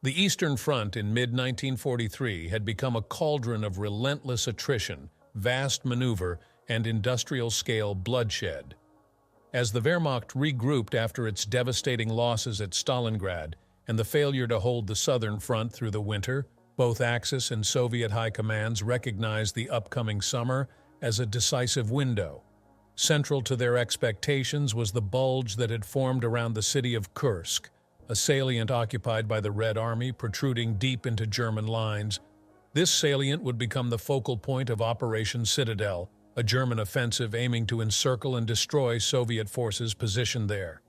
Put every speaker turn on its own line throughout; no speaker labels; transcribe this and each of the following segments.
The Eastern Front in mid-1943 had become a cauldron of relentless attrition, vast maneuver, and industrial-scale bloodshed. As the Wehrmacht regrouped after its devastating losses at Stalingrad and the failure to hold the Southern Front through the winter, both Axis and Soviet high commands recognized the upcoming summer as a decisive window. Central to their expectations was the bulge that had formed around the city of Kursk, a salient occupied by the Red Army protruding deep into German lines. This salient would become the focal point of Operation Citadel, a German offensive aiming to encircle and destroy Soviet forces positioned there.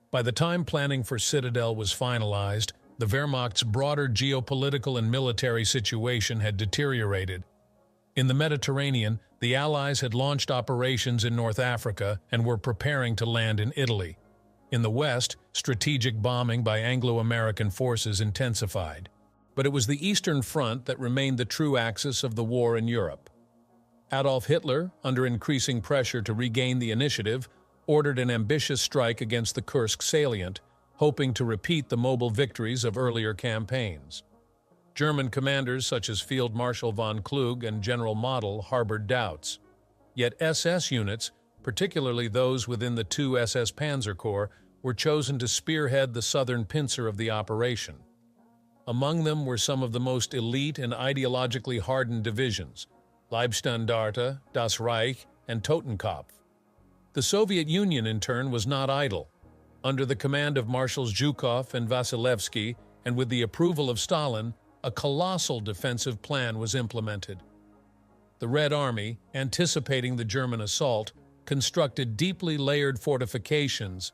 By the time planning for Citadel was finalized, the Wehrmacht's broader geopolitical and military situation had deteriorated. In the Mediterranean, the Allies had launched operations in North Africa and were preparing to land in Italy. In the West, strategic bombing by Anglo-American forces intensified. But it was the Eastern Front that remained the true axis of the war in Europe. Adolf Hitler, under increasing pressure to regain the initiative, ordered an ambitious strike against the Kursk salient, hoping to repeat the mobile victories of earlier campaigns. German commanders such as Field Marshal von Kluge and General Model harbored doubts. Yet SS units, particularly those within the 2 SS Panzer Corps, were chosen to spearhead the southern pincer of the operation. Among them were some of the most elite and ideologically hardened divisions, Leibstandarte, Das Reich, and Totenkopf. The Soviet Union, in turn, was not idle. Under the command of Marshals Zhukov and Vasilevsky, and with the approval of Stalin, a colossal defensive plan was implemented. The Red Army, anticipating the German assault, constructed deeply layered fortifications,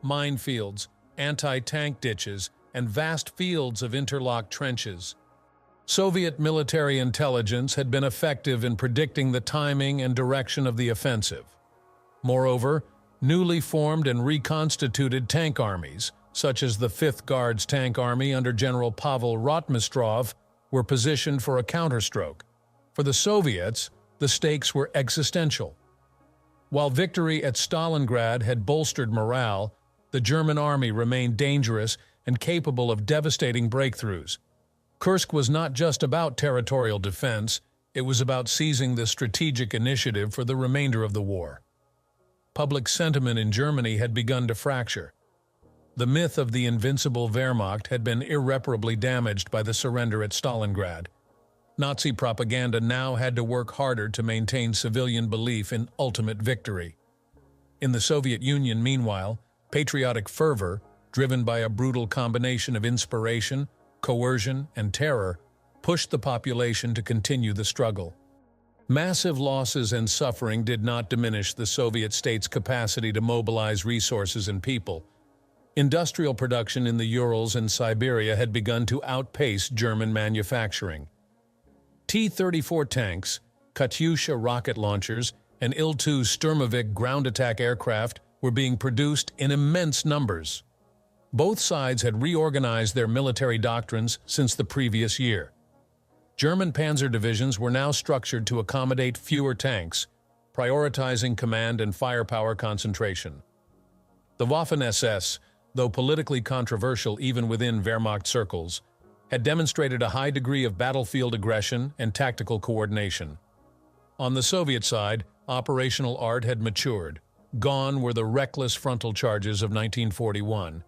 minefields, anti-tank ditches, and vast fields of interlocked trenches. Soviet military intelligence had been effective in predicting the timing and direction of the offensive. Moreover, newly formed and reconstituted tank armies, such as the 5th Guards Tank Army under General Pavel Rotmistrov, were positioned for a counterstroke. For the Soviets, the stakes were existential. While victory at Stalingrad had bolstered morale, the German army remained dangerous and capable of devastating breakthroughs. Kursk was not just about territorial defense, it was about seizing the strategic initiative for the remainder of the war. Public sentiment in Germany had begun to fracture. The myth of the invincible Wehrmacht had been irreparably damaged by the surrender at Stalingrad. Nazi propaganda now had to work harder to maintain civilian belief in ultimate victory. In the Soviet Union, meanwhile, patriotic fervor, driven by a brutal combination of inspiration, coercion, and terror, pushed the population to continue the struggle. Massive losses and suffering did not diminish the Soviet state's capacity to mobilize resources and people. Industrial production in the Urals and Siberia had begun to outpace German manufacturing. T-34 tanks, Katyusha rocket launchers, and Il-2 Sturmovik ground attack aircraft were being produced in immense numbers. Both sides had reorganized their military doctrines since the previous year. German panzer divisions were now structured to accommodate fewer tanks, prioritizing command and firepower concentration. The Waffen-SS, though politically controversial even within Wehrmacht circles, had demonstrated a high degree of battlefield aggression and tactical coordination. On the Soviet side, operational art had matured. Gone were the reckless frontal charges of 1941.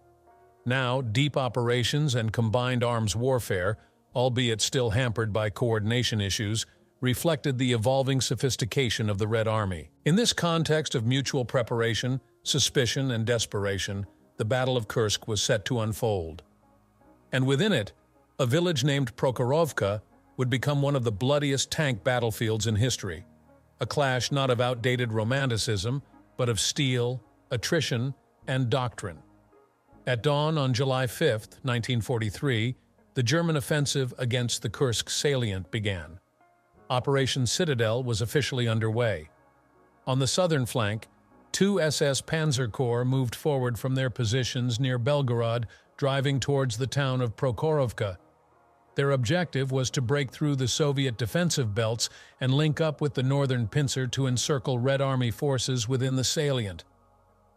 Now, deep operations and combined arms warfare, albeit still hampered by coordination issues, reflected the evolving sophistication of the Red Army. In this context of mutual preparation, suspicion, and desperation, the Battle of Kursk was set to unfold. And within it, a village named Prokhorovka would become one of the bloodiest tank battlefields in history, a clash not of outdated romanticism, but of steel, attrition, and doctrine. At dawn on July 5, 1943, the German offensive against the Kursk salient began. Operation Citadel was officially underway. On the southern flank, 2 SS Panzer Corps moved forward from their positions near Belgorod, driving towards the town of Prokhorovka. Their objective was to break through the Soviet defensive belts and link up with the northern pincer to encircle Red Army forces within the salient.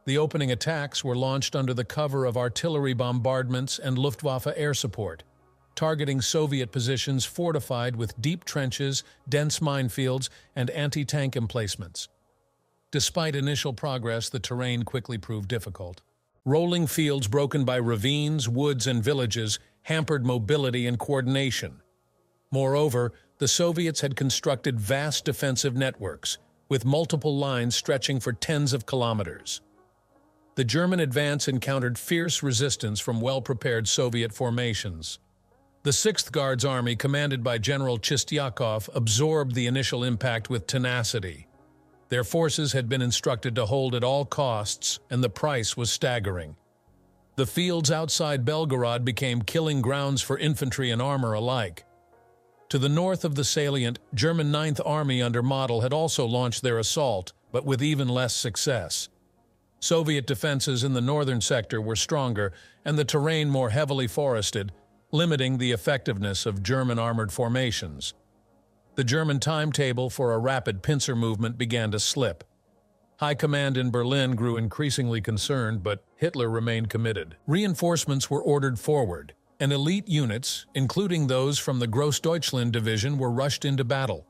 The opening attacks were launched under the cover of artillery bombardments and Luftwaffe air support. targeting Soviet positions fortified with deep trenches, dense minefields, and anti-tank emplacements. Despite initial progress, the terrain quickly proved difficult. Rolling fields broken by ravines, woods, and villages hampered mobility and coordination. Moreover, the Soviets had constructed vast defensive networks, with multiple lines stretching for tens of kilometers. The German advance encountered fierce resistance from well-prepared Soviet formations. The 6th Guards Army, commanded by General Chistyakov, absorbed the initial impact with tenacity. Their forces had been instructed to hold at all costs, and the price was staggering. The fields outside Belgorod became killing grounds for infantry and armor alike. To the north of the salient, German 9th Army under Model had also launched their assault, but with even less success. Soviet defenses in the northern sector were stronger, and the terrain more heavily forested, limiting the effectiveness of German armored formations. The German timetable for a rapid pincer movement began to slip. High command in Berlin grew increasingly concerned, but Hitler remained committed. Reinforcements were ordered forward, and elite units, including those from the Grossdeutschland division, were rushed into battle.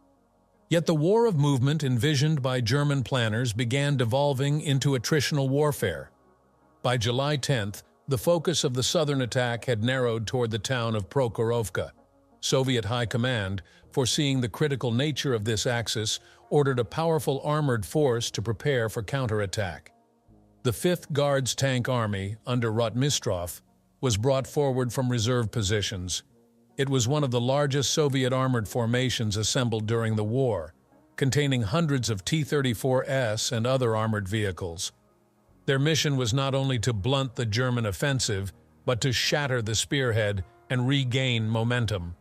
Yet the war of movement envisioned by German planners began devolving into attritional warfare. By July 10th, the focus of the southern attack had narrowed toward the town of Prokhorovka. Soviet High Command, foreseeing the critical nature of this axis, ordered a powerful armored force to prepare for counterattack. The 5th Guards Tank Army, under Rotmistrov, was brought forward from reserve positions. It was one of the largest Soviet armored formations assembled during the war, containing hundreds of T-34S and other armored vehicles. Their mission was not only to blunt the German offensive, but to shatter the spearhead and regain momentum.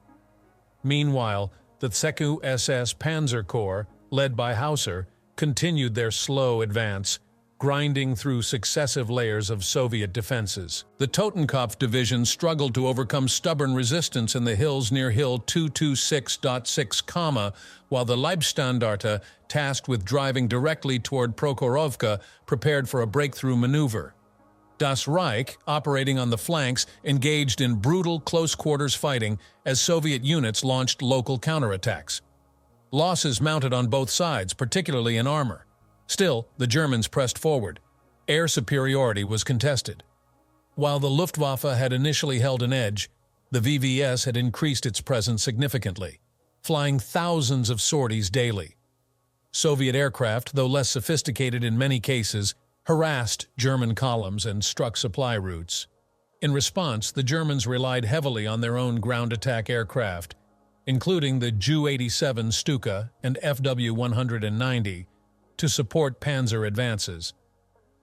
Meanwhile, the Second SS Panzer Corps, led by Hauser, continued their slow advance, grinding through successive layers of Soviet defenses. The Totenkopf Division struggled to overcome stubborn resistance in the hills near Hill 226.6, while the Leibstandarte, tasked with driving directly toward Prokhorovka, prepared for a breakthrough maneuver. Das Reich, operating on the flanks, engaged in brutal close-quarters fighting as Soviet units launched local counterattacks. Losses mounted on both sides, particularly in armor. Still, the Germans pressed forward. Air superiority was contested. While the Luftwaffe had initially held an edge, the VVS had increased its presence significantly, flying thousands of sorties daily. Soviet aircraft, though less sophisticated in many cases, harassed German columns and struck supply routes. In response, the Germans relied heavily on their own ground attack aircraft, including the Ju-87 Stuka and FW-190, to support panzer advances.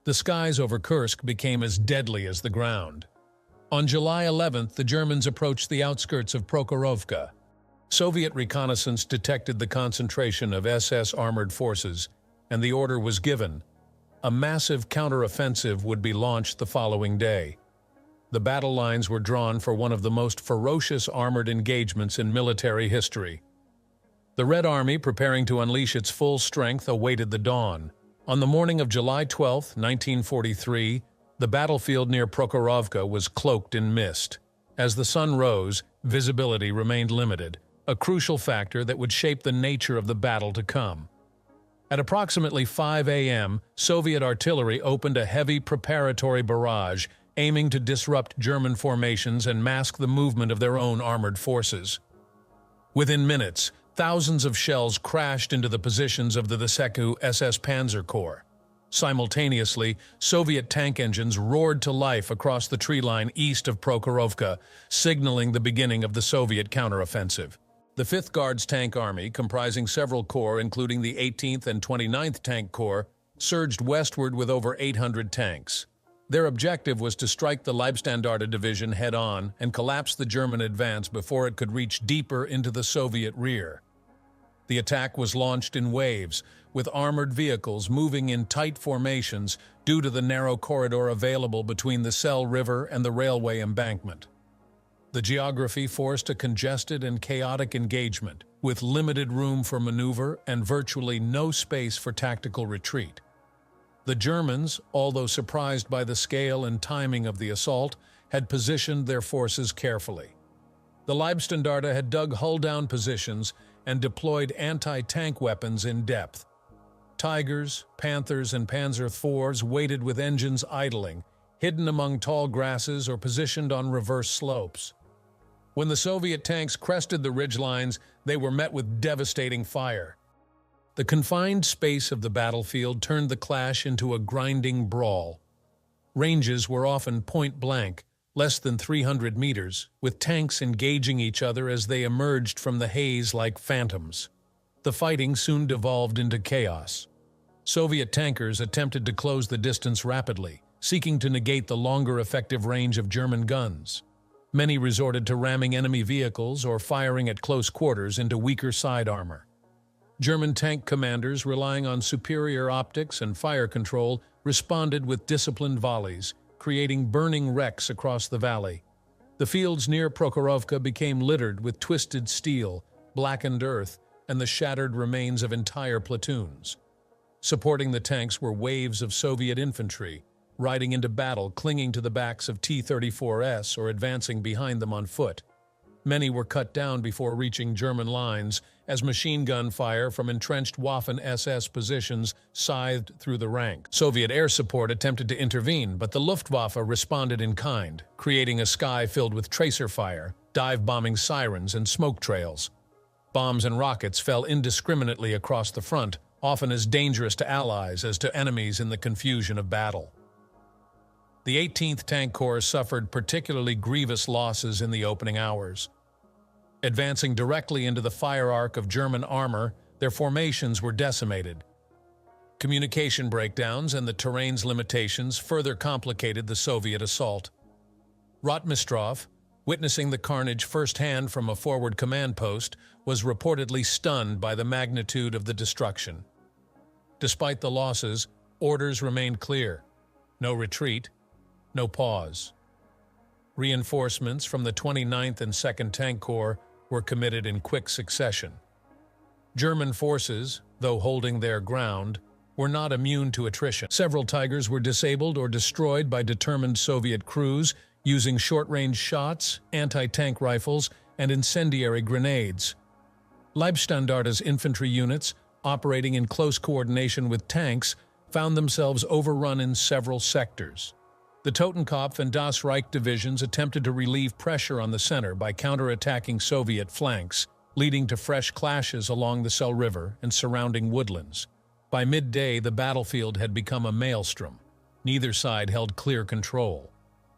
The skies over Kursk became as deadly as the ground. On July 11th, the Germans approached the outskirts of Prokhorovka. Soviet reconnaissance detected the concentration of SS armored forces, and the order was given. A massive counteroffensive would be launched the following day. The battle lines were drawn for one of the most ferocious armored engagements in military history. The Red Army, preparing to unleash its full strength, awaited the dawn. On the morning of July 12, 1943, the battlefield near Prokhorovka was cloaked in mist. As the sun rose, visibility remained limited, a crucial factor that would shape the nature of the battle to come. At approximately 5 a.m., Soviet artillery opened a heavy preparatory barrage, aiming to disrupt German formations and mask the movement of their own armored forces. Within minutes, thousands of shells crashed into the positions of the Second SS Panzer Corps. Simultaneously, Soviet tank engines roared to life across the tree line east of Prokhorovka, signaling the beginning of the Soviet counteroffensive. The 5th Guards Tank Army, comprising several corps including the 18th and 29th Tank Corps, surged westward with over 800 tanks. Their objective was to strike the Leibstandarte Division head-on and collapse the German advance before it could reach deeper into the Soviet rear. The attack was launched in waves, with armored vehicles moving in tight formations due to the narrow corridor available between the Sel River and the railway embankment. The geography forced a congested and chaotic engagement, with limited room for maneuver and virtually no space for tactical retreat. The Germans, although surprised by the scale and timing of the assault, had positioned their forces carefully. The Leibstandarte had dug hull-down positions and deployed anti-tank weapons in depth. Tigers, Panthers, and Panzer IVs waited with engines idling, hidden among tall grasses or positioned on reverse slopes. When the Soviet tanks crested the ridgelines, they were met with devastating fire. The confined space of the battlefield turned the clash into a grinding brawl. Ranges were often point-blank, less than 300 meters, with tanks engaging each other as they emerged from the haze like phantoms. The fighting soon devolved into chaos. Soviet tankers attempted to close the distance rapidly, seeking to negate the longer effective range of German guns. Many resorted to ramming enemy vehicles or firing at close quarters into weaker side armor. German tank commanders, relying on superior optics and fire control, responded with disciplined volleys, creating burning wrecks across the valley. The fields near Prokhorovka became littered with twisted steel, blackened earth, and the shattered remains of entire platoons. Supporting the tanks were waves of Soviet infantry, riding into battle clinging to the backs of T-34s or advancing behind them on foot. Many were cut down before reaching German lines as machine gun fire from entrenched Waffen-SS positions scythed through the ranks. Soviet air support attempted to intervene, but the Luftwaffe responded in kind, creating a sky filled with tracer fire, dive-bombing sirens, and smoke trails. Bombs and rockets fell indiscriminately across the front, often as dangerous to allies as to enemies in the confusion of battle. The 18th Tank Corps suffered particularly grievous losses in the opening hours. Advancing directly into the fire arc of German armor, their formations were decimated. Communication breakdowns and the terrain's limitations further complicated the Soviet assault. Rotmistrov, witnessing the carnage firsthand from a forward command post, was reportedly stunned by the magnitude of the destruction. Despite the losses, orders remained clear: no retreat, no pause. Reinforcements from the 29th and 2nd Tank Corps were committed in quick succession. German forces, though holding their ground, were not immune to attrition. Several Tigers were disabled or destroyed by determined Soviet crews using short-range shots, anti-tank rifles, and incendiary grenades. Leibstandarte's infantry units, operating in close coordination with tanks, found themselves overrun in several sectors. The Totenkopf and Das Reich divisions attempted to relieve pressure on the center by counterattacking Soviet flanks, leading to fresh clashes along the Sel River and surrounding woodlands. By midday, the battlefield had become a maelstrom. Neither side held clear control.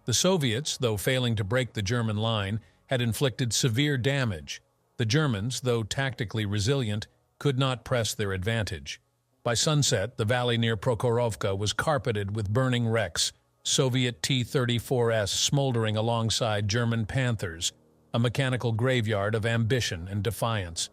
The Soviets, though failing to break the German line, had inflicted severe damage. The Germans, though tactically resilient, could not press their advantage. By sunset, the valley near Prokhorovka was carpeted with burning wrecks, Soviet T-34s smoldering alongside German Panthers, a mechanical graveyard of ambition and defiance.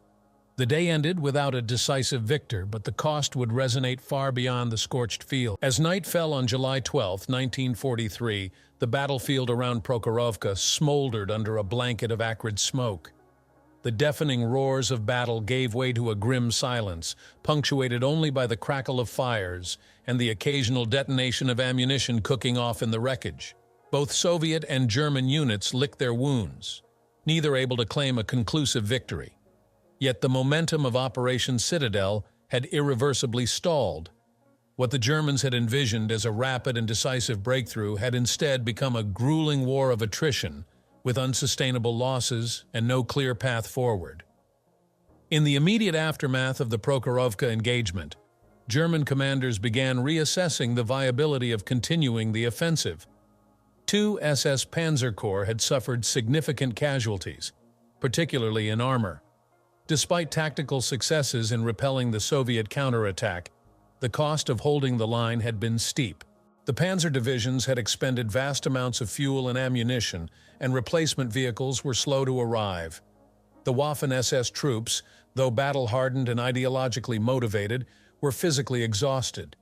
The day ended without a decisive victor, but the cost would resonate far beyond the scorched field. As night fell on July 12, 1943, the battlefield around Prokhorovka smoldered under a blanket of acrid smoke. The deafening roars of battle gave way to a grim silence, punctuated only by the crackle of fires and the occasional detonation of ammunition cooking off in the wreckage. Both Soviet and German units licked their wounds, neither able to claim a conclusive victory. Yet the momentum of Operation Citadel had irreversibly stalled. What the Germans had envisioned as a rapid and decisive breakthrough had instead become a grueling war of attrition, with unsustainable losses and no clear path forward. In the immediate aftermath of the Prokhorovka engagement, German commanders began reassessing the viability of continuing the offensive. 2 SS Panzer Corps had suffered significant casualties, particularly in armor. Despite tactical successes in repelling the Soviet counterattack, the cost of holding the line had been steep. The panzer divisions had expended vast amounts of fuel and ammunition, and replacement vehicles were slow to arrive. The Waffen-SS troops, though battle-hardened and ideologically motivated, were physically exhausted.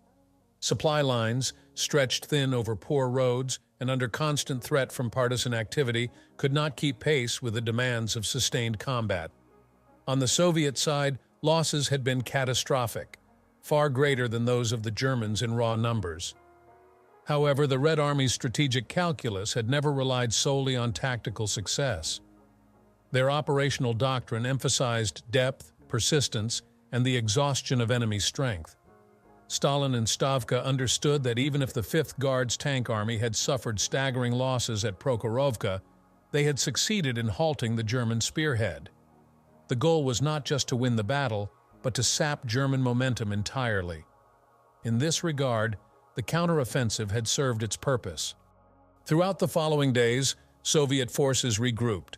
Supply lines, stretched thin over poor roads and under constant threat from partisan activity, could not keep pace with the demands of sustained combat. On the Soviet side, losses had been catastrophic, far greater than those of the Germans in raw numbers. However, the Red Army's strategic calculus had never relied solely on tactical success. Their operational doctrine emphasized depth, persistence, and the exhaustion of enemy strength. Stalin and Stavka understood that even if the 5th Guards Tank Army had suffered staggering losses at Prokhorovka, they had succeeded in halting the German spearhead. The goal was not just to win the battle, but to sap German momentum entirely. In this regard, the counteroffensive had served its purpose. Throughout the following days, Soviet forces regrouped.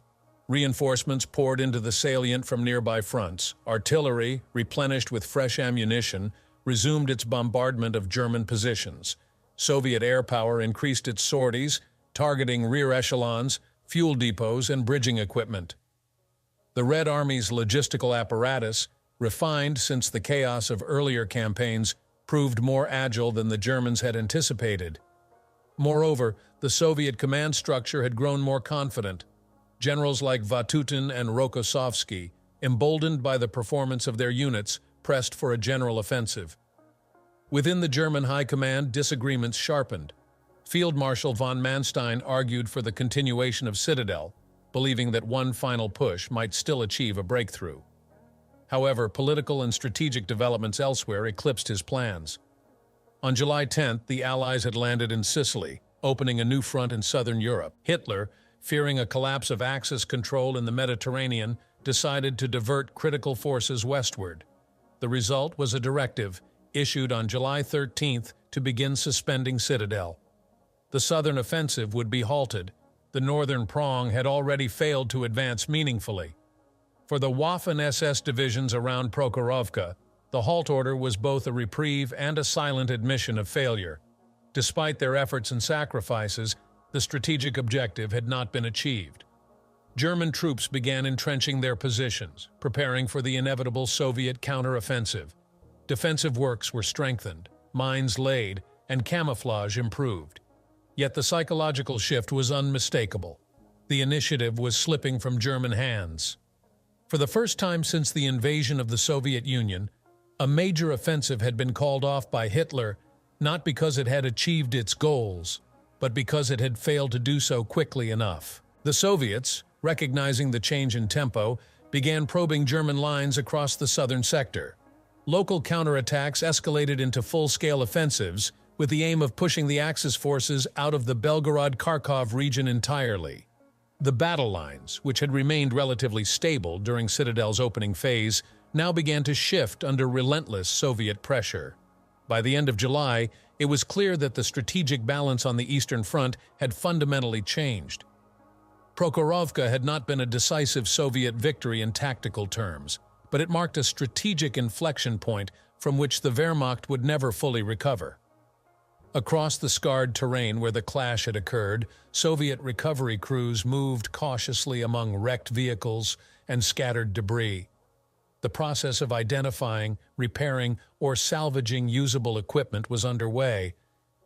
Reinforcements poured into the salient from nearby fronts. Artillery, replenished with fresh ammunition, resumed its bombardment of German positions. Soviet air power increased its sorties, targeting rear echelons, fuel depots, and bridging equipment. The Red Army's logistical apparatus, refined since the chaos of earlier campaigns, proved more agile than the Germans had anticipated. Moreover, the Soviet command structure had grown more confident. Generals like Vatutin and Rokossovsky, emboldened by the performance of their units, pressed for a general offensive. Within the German High Command, disagreements sharpened. Field Marshal von Manstein argued for the continuation of Citadel, believing that one final push might still achieve a breakthrough. However, political and strategic developments elsewhere eclipsed his plans. On July 10th, the Allies had landed in Sicily, opening a new front in southern Europe. Hitler, fearing a collapse of Axis control in the Mediterranean, decided to divert critical forces westward. The result was a directive, issued on July 13th, to begin suspending Citadel. The southern offensive would be halted. The northern prong had already failed to advance meaningfully. For the Waffen-SS divisions around Prokhorovka, the halt order was both a reprieve and a silent admission of failure. Despite their efforts and sacrifices, the strategic objective had not been achieved. German troops began entrenching their positions, preparing for the inevitable Soviet counteroffensive. Defensive works were strengthened, mines laid, and camouflage improved. Yet the psychological shift was unmistakable. The initiative was slipping from German hands. For the first time since the invasion of the Soviet Union, a major offensive had been called off by Hitler, not because it had achieved its goals, but because it had failed to do so quickly enough. The Soviets, recognizing the change in tempo, began probing German lines across the southern sector. Local counterattacks escalated into full-scale offensives, with the aim of pushing the Axis forces out of the Belgorod-Kharkov region entirely. The battle lines, which had remained relatively stable during Citadel's opening phase, now began to shift under relentless Soviet pressure. By the end of July, it was clear that the strategic balance on the Eastern Front had fundamentally changed. Prokhorovka had not been a decisive Soviet victory in tactical terms, but it marked a strategic inflection point from which the Wehrmacht would never fully recover. Across the scarred terrain where the clash had occurred, Soviet recovery crews moved cautiously among wrecked vehicles and scattered debris. The process of identifying, repairing, or salvaging usable equipment was underway,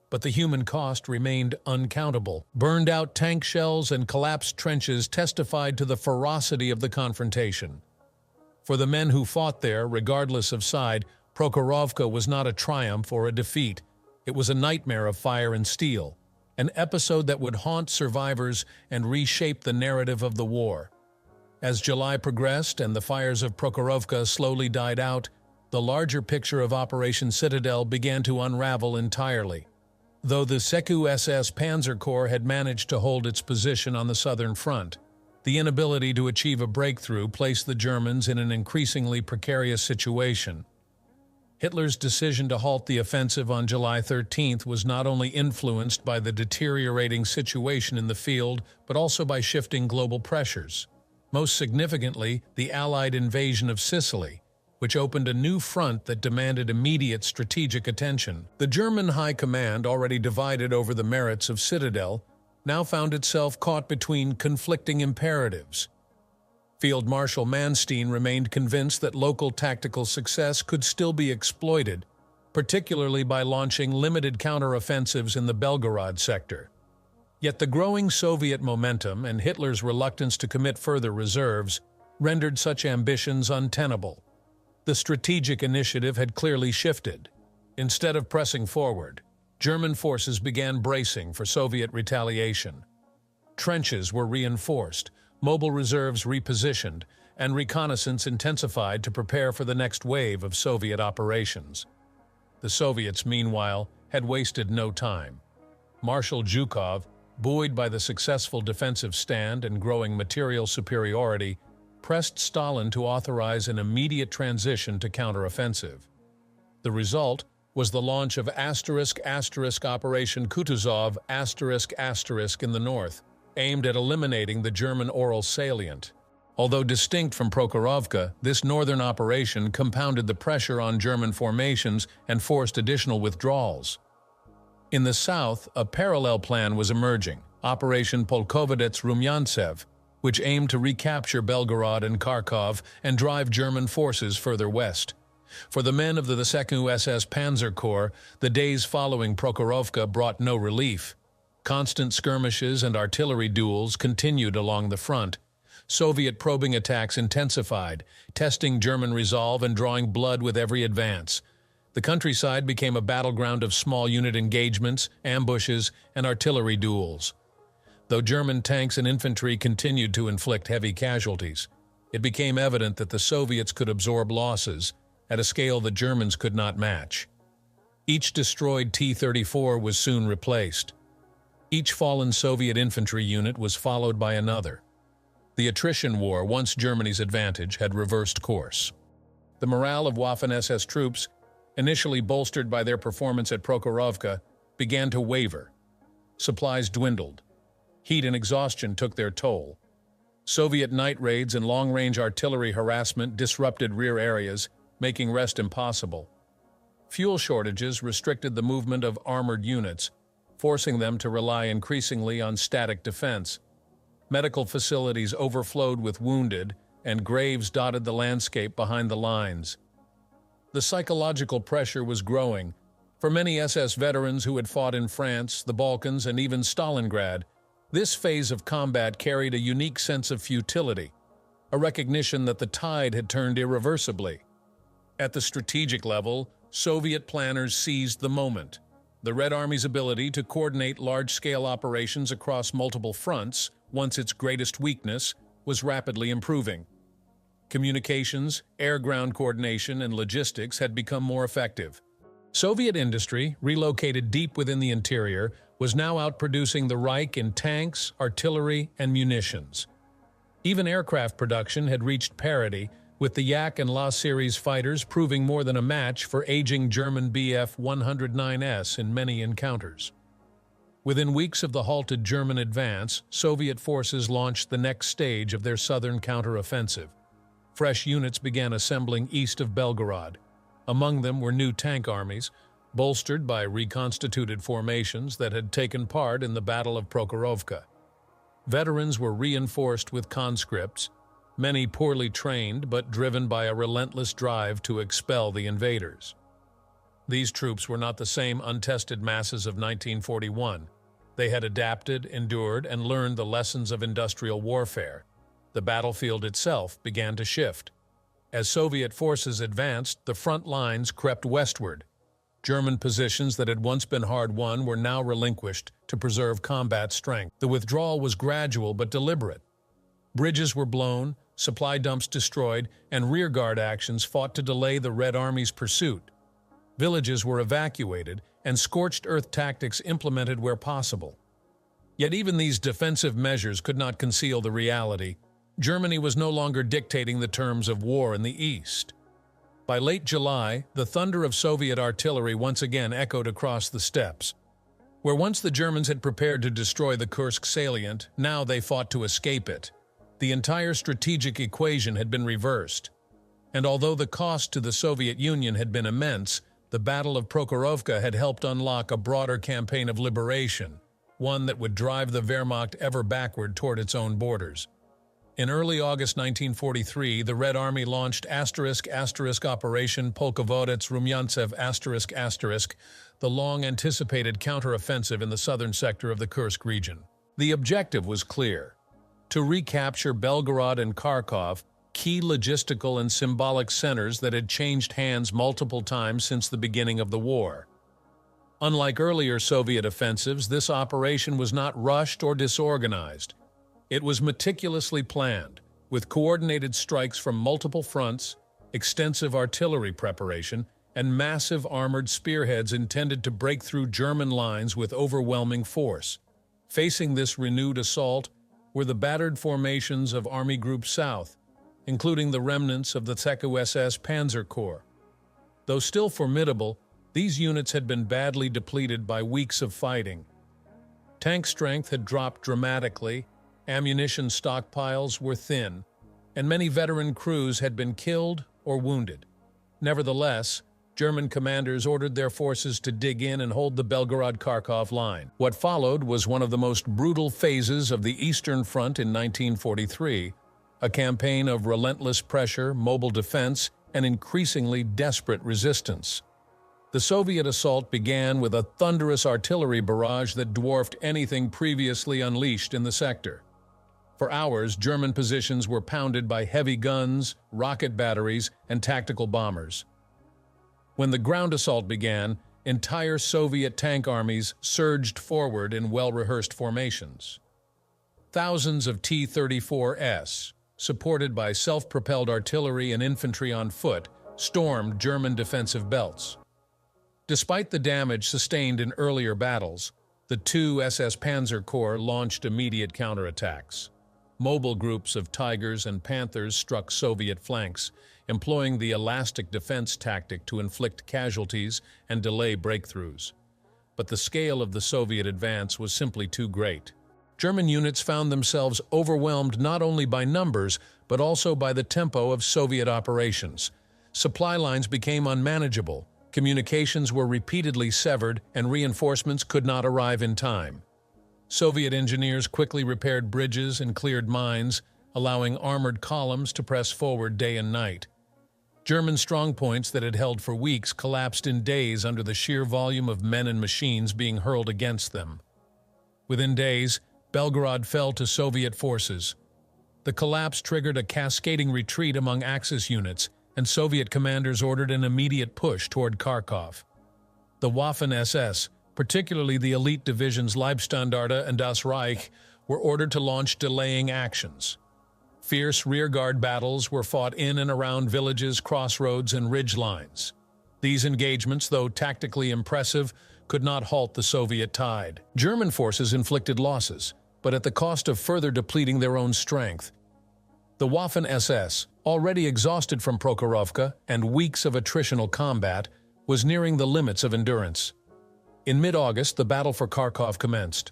but the human cost remained uncountable. Burned-out tank shells and collapsed trenches testified to the ferocity of the confrontation. For the men who fought there, regardless of side, Prokhorovka was not a triumph or a defeat. It was a nightmare of fire and steel, an episode that would haunt survivors and reshape the narrative of the war. As July progressed and the fires of Prokhorovka slowly died out, the larger picture of Operation Citadel began to unravel entirely. Though the Secu-SS Panzer Corps had managed to hold its position on the southern front, the inability to achieve a breakthrough placed the Germans in an increasingly precarious situation. Hitler's decision to halt the offensive on July 13th was not only influenced by the deteriorating situation in the field, but also by shifting global pressures. Most significantly, the Allied invasion of Sicily, which opened a new front that demanded immediate strategic attention. The German High Command, already divided over the merits of Citadel, now found itself caught between conflicting imperatives. Field Marshal Manstein remained convinced that local tactical success could still be exploited, particularly by launching limited counteroffensives in the Belgorod sector. Yet the growing Soviet momentum and Hitler's reluctance to commit further reserves rendered such ambitions untenable. The strategic initiative had clearly shifted. Instead of pressing forward, German forces began bracing for Soviet retaliation. Trenches were reinforced, mobile reserves repositioned, and reconnaissance intensified to prepare for the next wave of Soviet operations. The Soviets, meanwhile, had wasted no time. Marshal Zhukov, buoyed by the successful defensive stand and growing material superiority, pressed Stalin to authorize an immediate transition to counteroffensive. The result was the launch of *** Operation Kutuzov *** in the north, aimed at eliminating the German Oral salient. Although distinct from Prokhorovka, this northern operation compounded the pressure on German formations and forced additional withdrawals. In the south, a parallel plan was emerging, Operation Polkovets-Rumyantsev, which aimed to recapture Belgorod and Kharkov and drive German forces further west. For the men of the 2nd SS Panzer Corps, the days following Prokhorovka brought no relief. Constant skirmishes and artillery duels continued along the front. Soviet probing attacks intensified, testing German resolve and drawing blood with every advance. The countryside became a battleground of small unit engagements, ambushes, and artillery duels. Though German tanks and infantry continued to inflict heavy casualties, it became evident that the Soviets could absorb losses at a scale the Germans could not match. Each destroyed T-34 was soon replaced. Each fallen Soviet infantry unit was followed by another. The attrition war, once Germany's advantage, had reversed course. The morale of Waffen-SS troops, initially bolstered by their performance at Prokhorovka, began to waver. Supplies dwindled. Heat and exhaustion took their toll. Soviet night raids and long-range artillery harassment disrupted rear areas, making rest impossible. Fuel shortages restricted the movement of armored units, forcing them to rely increasingly on static defense. Medical facilities overflowed with wounded, and graves dotted the landscape behind the lines. The psychological pressure was growing. For many SS veterans who had fought in France, the Balkans, and even Stalingrad, this phase of combat carried a unique sense of futility, a recognition that the tide had turned irreversibly. At the strategic level, Soviet planners seized the moment. The Red Army's ability to coordinate large-scale operations across multiple fronts, once its greatest weakness, was rapidly improving. Communications, air-ground coordination, and logistics had become more effective. Soviet industry, relocated deep within the interior, was now outproducing the Reich in tanks, artillery, and munitions. Even aircraft production had reached parity, with the Yak and La series fighters proving more than a match for aging German Bf-109s in many encounters. Within weeks of the halted German advance, Soviet forces launched the next stage of their southern counteroffensive. Fresh units began assembling east of Belgorod. Among them were new tank armies, bolstered by reconstituted formations that had taken part in the Battle of Prokhorovka. Veterans were reinforced with conscripts, many poorly trained but driven by a relentless drive to expel the invaders. These troops were not the same untested masses of 1941. They had adapted, endured, and learned the lessons of industrial warfare. The battlefield itself began to shift. As Soviet forces advanced, the front lines crept westward. German positions that had once been hard-won were now relinquished to preserve combat strength. The withdrawal was gradual but deliberate. Bridges were blown, supply dumps destroyed, and rearguard actions fought to delay the Red Army's pursuit. Villages were evacuated, and scorched earth tactics implemented where possible. Yet even these defensive measures could not conceal the reality. Germany was no longer dictating the terms of war in the east. By late July, the thunder of Soviet artillery once again echoed across the steppes. Where once the Germans had prepared to destroy the Kursk salient, now they fought to escape it. The entire strategic equation had been reversed. And although the cost to the Soviet Union had been immense, the Battle of Prokhorovka had helped unlock a broader campaign of liberation, one that would drive the Wehrmacht ever backward toward its own borders. In early August 1943, the Red Army launched *** Operation Polkovets-Rumyantsev ***, the long-anticipated counteroffensive in the southern sector of the Kursk region. The objective was clear: to recapture Belgorod and Kharkov, key logistical and symbolic centers that had changed hands multiple times since the beginning of the war. Unlike earlier Soviet offensives, this operation was not rushed or disorganized. It was meticulously planned, with coordinated strikes from multiple fronts, extensive artillery preparation, and massive armored spearheads intended to break through German lines with overwhelming force. Facing this renewed assault were the battered formations of Army Group South, including the remnants of the ZKU-SS Panzer Corps. Though still formidable, these units had been badly depleted by weeks of fighting. Tank strength had dropped dramatically, ammunition stockpiles were thin, and many veteran crews had been killed or wounded. Nevertheless, German commanders ordered their forces to dig in and hold the Belgorod-Kharkov line. What followed was one of the most brutal phases of the Eastern Front in 1943, a campaign of relentless pressure, mobile defense, and increasingly desperate resistance. The Soviet assault began with a thunderous artillery barrage that dwarfed anything previously unleashed in the sector. For hours, German positions were pounded by heavy guns, rocket batteries, and tactical bombers. When the ground assault began, entire Soviet tank armies surged forward in well-rehearsed formations. Thousands of T-34s, supported by self-propelled artillery and infantry on foot, stormed German defensive belts. Despite the damage sustained in earlier battles, the two SS Panzer Corps launched immediate counterattacks. Mobile groups of Tigers and Panthers struck Soviet flanks, employing the elastic defense tactic to inflict casualties and delay breakthroughs. But the scale of the Soviet advance was simply too great. German units found themselves overwhelmed not only by numbers, but also by the tempo of Soviet operations. Supply lines became unmanageable, communications were repeatedly severed, and reinforcements could not arrive in time. Soviet engineers quickly repaired bridges and cleared mines, allowing armored columns to press forward day and night. German strongpoints that had held for weeks collapsed in days under the sheer volume of men and machines being hurled against them. Within days, Belgorod fell to Soviet forces. The collapse triggered a cascading retreat among Axis units, and Soviet commanders ordered an immediate push toward Kharkov. The Waffen-SS, particularly the elite divisions Leibstandarte and Das Reich, were ordered to launch delaying actions. Fierce rearguard battles were fought in and around villages, crossroads, and ridge lines. These engagements, though tactically impressive, could not halt the Soviet tide. German forces inflicted losses, but at the cost of further depleting their own strength. The Waffen-SS, already exhausted from Prokhorovka and weeks of attritional combat, was nearing the limits of endurance. In mid-August, the battle for Kharkov commenced.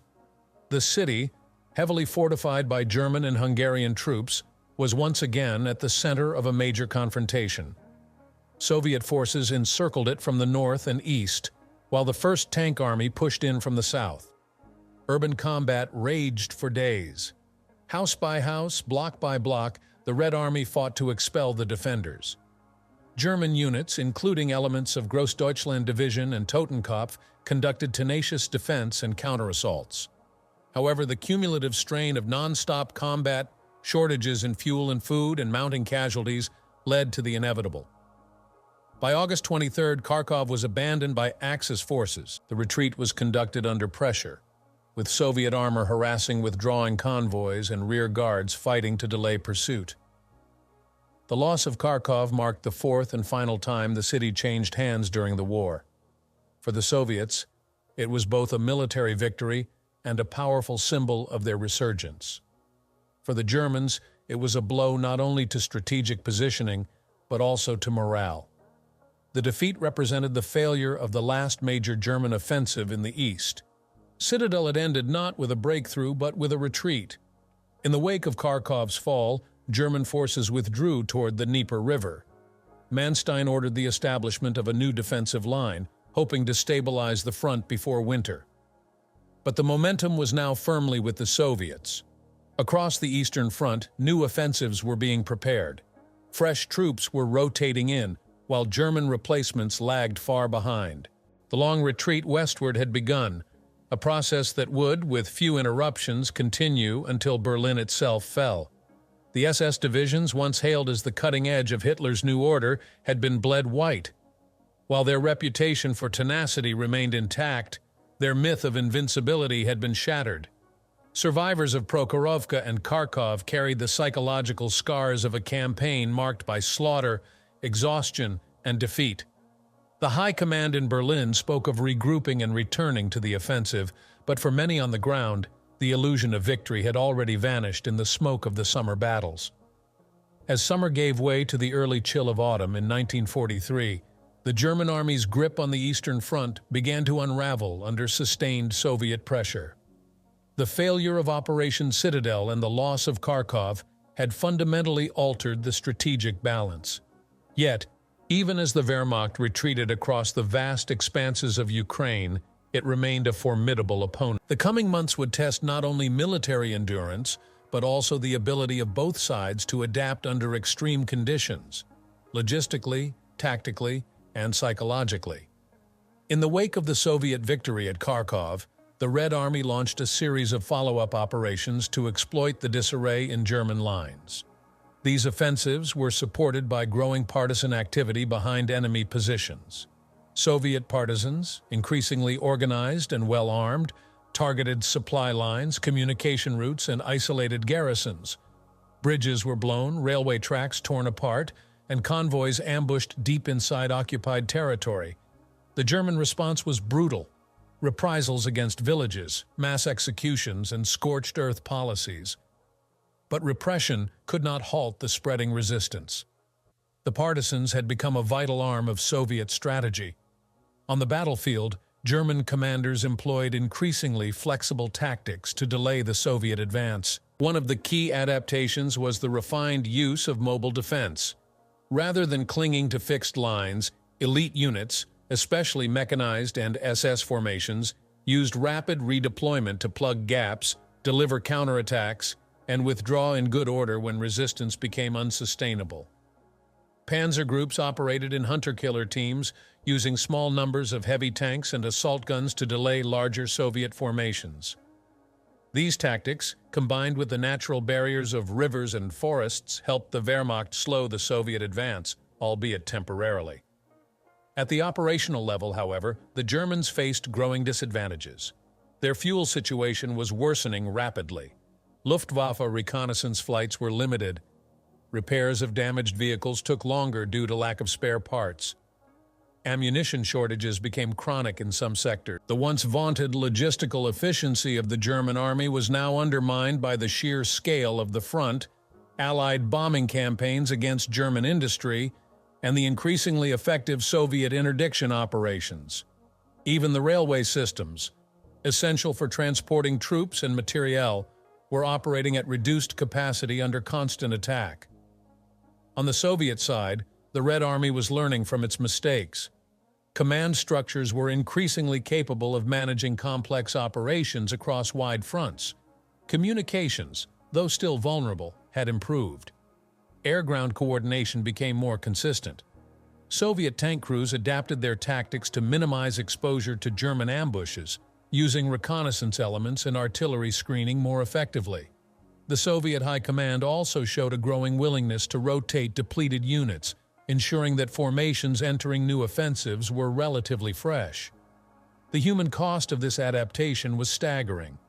The city, heavily fortified by German and Hungarian troops, was once again at the center of a major confrontation. Soviet forces encircled it from the north and east, while the First Tank Army pushed in from the south. Urban combat raged for days. House by house, block by block, the Red Army fought to expel the defenders. German units, including elements of Grossdeutschland Division and Totenkopf, conducted tenacious defense and counterassaults. However, the cumulative strain of non-stop combat, shortages in fuel and food, and mounting casualties led to the inevitable. By August 23rd, Kharkov was abandoned by Axis forces. The retreat was conducted under pressure, with Soviet armor harassing withdrawing convoys and rear guards fighting to delay pursuit. The loss of Kharkov marked the fourth and final time the city changed hands during the war. For the Soviets, it was both a military victory and a powerful symbol of their resurgence. For the Germans, it was a blow not only to strategic positioning, but also to morale. The defeat represented the failure of the last major German offensive in the east. Citadel had ended not with a breakthrough, but with a retreat. In the wake of Kharkov's fall, German forces withdrew toward the Dnieper River. Manstein ordered the establishment of a new defensive line, hoping to stabilize the front before winter. But the momentum was now firmly with the Soviets. Across the Eastern Front, new offensives were being prepared. Fresh troops were rotating in, while German replacements lagged far behind. The long retreat westward had begun, a process that would, with few interruptions, continue until Berlin itself fell. The SS divisions, once hailed as the cutting edge of Hitler's new order, had been bled white. While their reputation for tenacity remained intact, their myth of invincibility had been shattered. Survivors of Prokhorovka and Kharkov carried the psychological scars of a campaign marked by slaughter, exhaustion, and defeat. The High Command in Berlin spoke of regrouping and returning to the offensive, but for many on the ground, the illusion of victory had already vanished in the smoke of the summer battles. As summer gave way to the early chill of autumn in 1943, the German army's grip on the Eastern Front began to unravel under sustained Soviet pressure. The failure of Operation Citadel and the loss of Kharkov had fundamentally altered the strategic balance. Yet, even as the Wehrmacht retreated across the vast expanses of Ukraine, it remained a formidable opponent. The coming months would test not only military endurance, but also the ability of both sides to adapt under extreme conditions, logistically, tactically, and psychologically. In the wake of the Soviet victory at Kharkov, the Red Army launched a series of follow-up operations to exploit the disarray in German lines. These offensives were supported by growing partisan activity behind enemy positions. Soviet partisans, increasingly organized and well-armed, targeted supply lines, communication routes, and isolated garrisons. Bridges were blown, railway tracks torn apart, and convoys ambushed deep inside occupied territory. The German response was brutal. Reprisals against villages, mass executions, and scorched earth policies. But repression could not halt the spreading resistance. The partisans had become a vital arm of Soviet strategy. On the battlefield, German commanders employed increasingly flexible tactics to delay the Soviet advance. One of the key adaptations was the refined use of mobile defense. Rather than clinging to fixed lines, elite units, especially mechanized and SS formations, used rapid redeployment to plug gaps, deliver counterattacks, and withdraw in good order when resistance became unsustainable. Panzer groups operated in hunter-killer teams, using small numbers of heavy tanks and assault guns to delay larger Soviet formations. These tactics, combined with the natural barriers of rivers and forests, helped the Wehrmacht slow the Soviet advance, albeit temporarily. At the operational level, however, the Germans faced growing disadvantages. Their fuel situation was worsening rapidly. Luftwaffe reconnaissance flights were limited. Repairs of damaged vehicles took longer due to lack of spare parts. Ammunition shortages became chronic in some sectors. The once vaunted logistical efficiency of the German army was now undermined by the sheer scale of the front, Allied bombing campaigns against German industry, and the increasingly effective Soviet interdiction operations. Even the railway systems, essential for transporting troops and materiel, were operating at reduced capacity under constant attack. On the Soviet side, the Red Army was learning from its mistakes. Command structures were increasingly capable of managing complex operations across wide fronts. Communications, though still vulnerable, had improved. Air-ground coordination became more consistent. Soviet tank crews adapted their tactics to minimize exposure to German ambushes, using reconnaissance elements and artillery screening more effectively. The Soviet High Command also showed a growing willingness to rotate depleted units, ensuring that formations entering new offensives were relatively fresh. The human cost of this adaptation was staggering.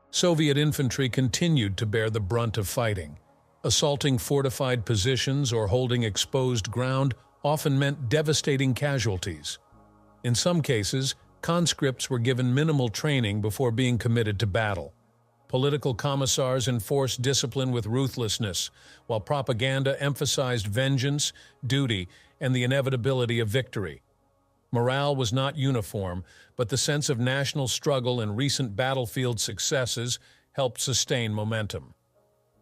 Soviet infantry continued to bear the brunt of fighting. Assaulting fortified positions or holding exposed ground often meant devastating casualties. In some cases, conscripts were given minimal training before being committed to battle. Political commissars enforced discipline with ruthlessness, while propaganda emphasized vengeance, duty, and the inevitability of victory. Morale was not uniform, but the sense of national struggle and recent battlefield successes helped sustain momentum.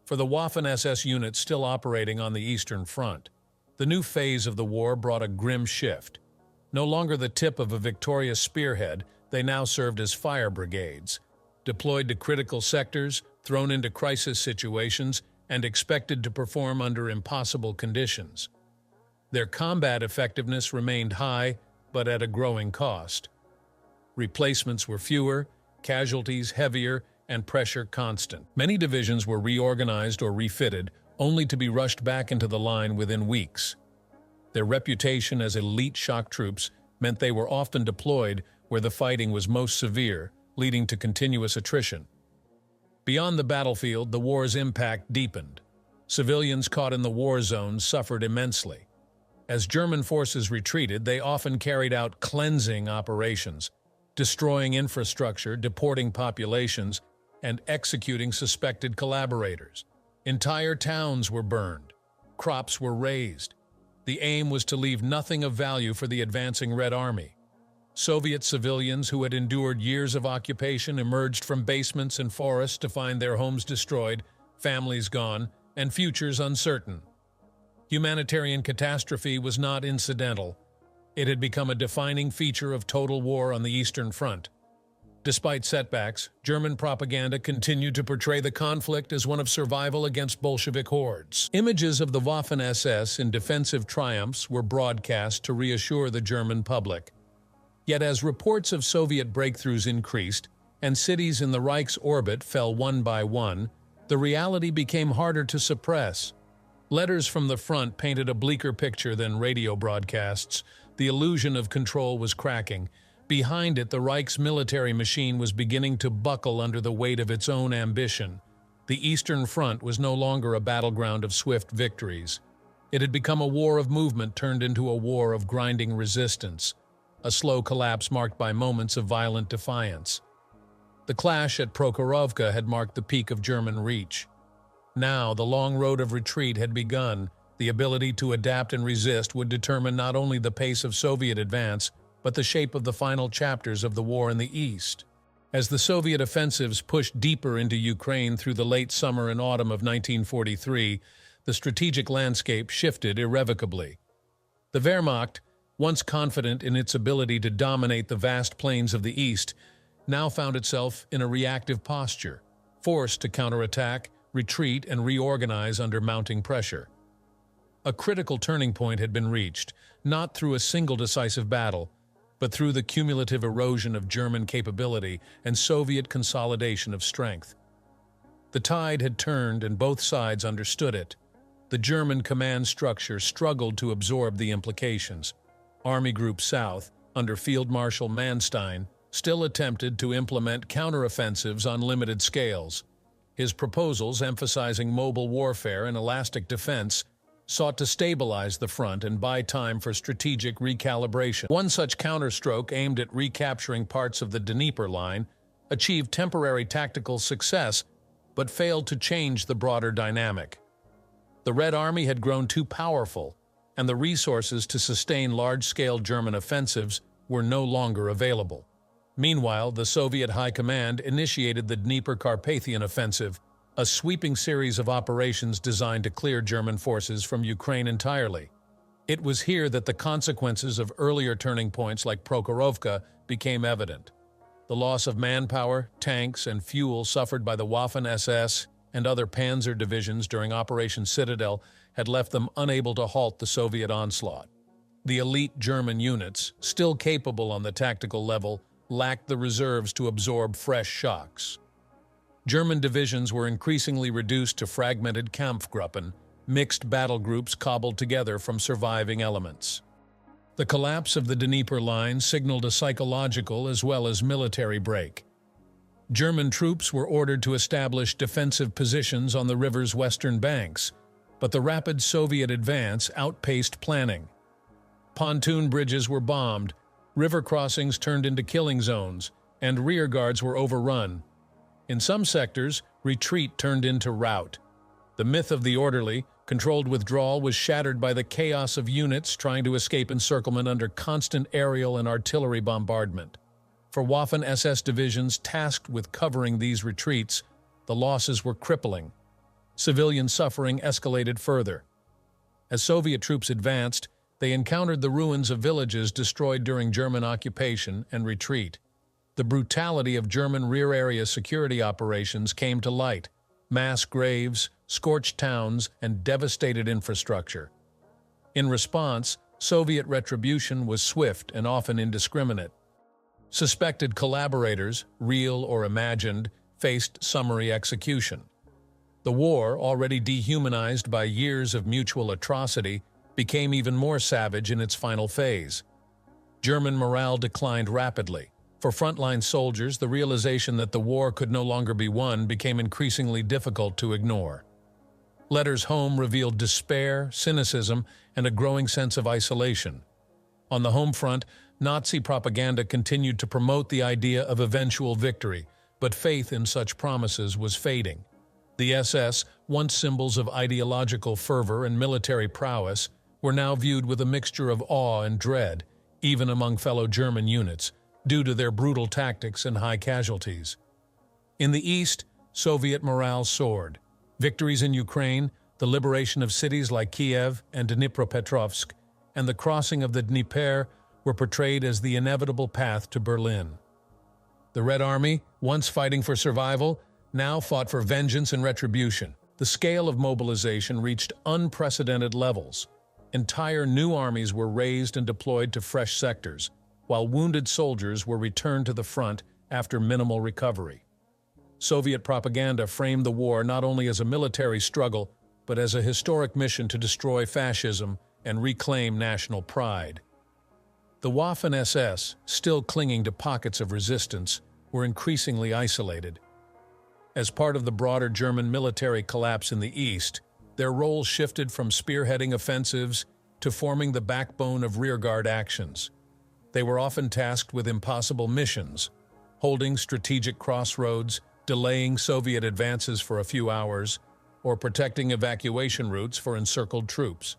For the Waffen-SS units still operating on the Eastern Front, the new phase of the war brought a grim shift. No longer the tip of a victorious spearhead, they now served as fire brigades, deployed to critical sectors, thrown into crisis situations, and expected to perform under impossible conditions. Their combat effectiveness remained high, but at a growing cost. Replacements were fewer, casualties heavier, and pressure constant. Many divisions were reorganized or refitted, only to be rushed back into the line within weeks. Their reputation as elite shock troops meant they were often deployed where the fighting was most severe, leading to continuous attrition. Beyond the battlefield, the war's impact deepened. Civilians caught in the war zones suffered immensely. As German forces retreated, they often carried out cleansing operations, destroying infrastructure, deporting populations, and executing suspected collaborators. Entire towns were burned. Crops were razed. The aim was to leave nothing of value for the advancing Red Army. Soviet civilians who had endured years of occupation emerged from basements and forests to find their homes destroyed, families gone, and futures uncertain. Humanitarian catastrophe was not incidental. It had become a defining feature of total war on the Eastern Front. Despite setbacks, German propaganda continued to portray the conflict as one of survival against Bolshevik hordes. Images of the Waffen-SS in defensive triumphs were broadcast to reassure the German public. Yet as reports of Soviet breakthroughs increased and cities in the Reich's orbit fell one by one, the reality became harder to suppress. Letters from the front painted a bleaker picture than radio broadcasts. The illusion of control was cracking. Behind it, the Reich's military machine was beginning to buckle under the weight of its own ambition. The Eastern Front was no longer a battleground of swift victories. It had become a war of movement turned into a war of grinding resistance, a slow collapse marked by moments of violent defiance. The clash at Prokhorovka had marked the peak of German reach. Now, the long road of retreat had begun. The ability to adapt and resist would determine not only the pace of Soviet advance, but the shape of the final chapters of the war in the East. As the Soviet offensives pushed deeper into Ukraine through the late summer and autumn of 1943, the strategic landscape shifted irrevocably. The Wehrmacht, once confident in its ability to dominate the vast plains of the East, now found itself in a reactive posture, forced to counterattack, retreat, and reorganize under mounting pressure. A critical turning point had been reached, not through a single decisive battle, but through the cumulative erosion of German capability and Soviet consolidation of strength. The tide had turned and both sides understood it. The German command structure struggled to absorb the implications. Army Group South, under Field Marshal Manstein, still attempted to implement counteroffensives on limited scales. His proposals, emphasizing mobile warfare and elastic defense, sought to stabilize the front and buy time for strategic recalibration. One such counterstroke aimed at recapturing parts of the Dnieper line achieved temporary tactical success, but failed to change the broader dynamic. The Red Army had grown too powerful, and the resources to sustain large-scale German offensives were no longer available. Meanwhile, the Soviet High Command initiated the Dnieper-Carpathian Offensive, a sweeping series of operations designed to clear German forces from Ukraine entirely. It was here that the consequences of earlier turning points like Prokhorovka became evident. The loss of manpower, tanks, and fuel suffered by the Waffen-SS and other panzer divisions during Operation Citadel had left them unable to halt the Soviet onslaught. The elite German units, still capable on the tactical level, lacked the reserves to absorb fresh shocks. German divisions were increasingly reduced to fragmented Kampfgruppen, mixed battle groups cobbled together from surviving elements. The collapse of the Dnieper line signaled a psychological as well as military break. German troops were ordered to establish defensive positions on the river's western banks, but the rapid Soviet advance outpaced planning. Pontoon bridges were bombed, river crossings turned into killing zones, and rearguards were overrun. In some sectors, retreat turned into rout. The myth of the orderly, controlled withdrawal was shattered by the chaos of units trying to escape encirclement under constant aerial and artillery bombardment. For Waffen-SS divisions tasked with covering these retreats, the losses were crippling. Civilian suffering escalated further. As Soviet troops advanced, they encountered the ruins of villages destroyed during German occupation and retreat. The brutality of German rear-area security operations came to light: mass graves, scorched towns, and devastated infrastructure. In response, Soviet retribution was swift and often indiscriminate. Suspected collaborators, real or imagined, faced summary execution. The war, already dehumanized by years of mutual atrocity, became even more savage in its final phase. German morale declined rapidly. For frontline soldiers, the realization that the war could no longer be won became increasingly difficult to ignore. Letters home revealed despair, cynicism, and a growing sense of isolation. On the home front, Nazi propaganda continued to promote the idea of eventual victory, but faith in such promises was fading. The SS, once symbols of ideological fervor and military prowess, were now viewed with a mixture of awe and dread, even among fellow German units, due to their brutal tactics and high casualties. In the east, Soviet morale soared. Victories in Ukraine, the liberation of cities like Kiev and Dnipropetrovsk, and the crossing of the Dnieper were portrayed as the inevitable path to Berlin. The Red Army, once fighting for survival, now fought for vengeance and retribution. The scale of mobilization reached unprecedented levels. Entire new armies were raised and deployed to fresh sectors, while wounded soldiers were returned to the front after minimal recovery. Soviet propaganda framed the war not only as a military struggle, but as a historic mission to destroy fascism and reclaim national pride. The Waffen-SS, still clinging to pockets of resistance, were increasingly isolated. As part of the broader German military collapse in the east, their roles shifted from spearheading offensives to forming the backbone of rearguard actions. They were often tasked with impossible missions, holding strategic crossroads, delaying Soviet advances for a few hours, or protecting evacuation routes for encircled troops.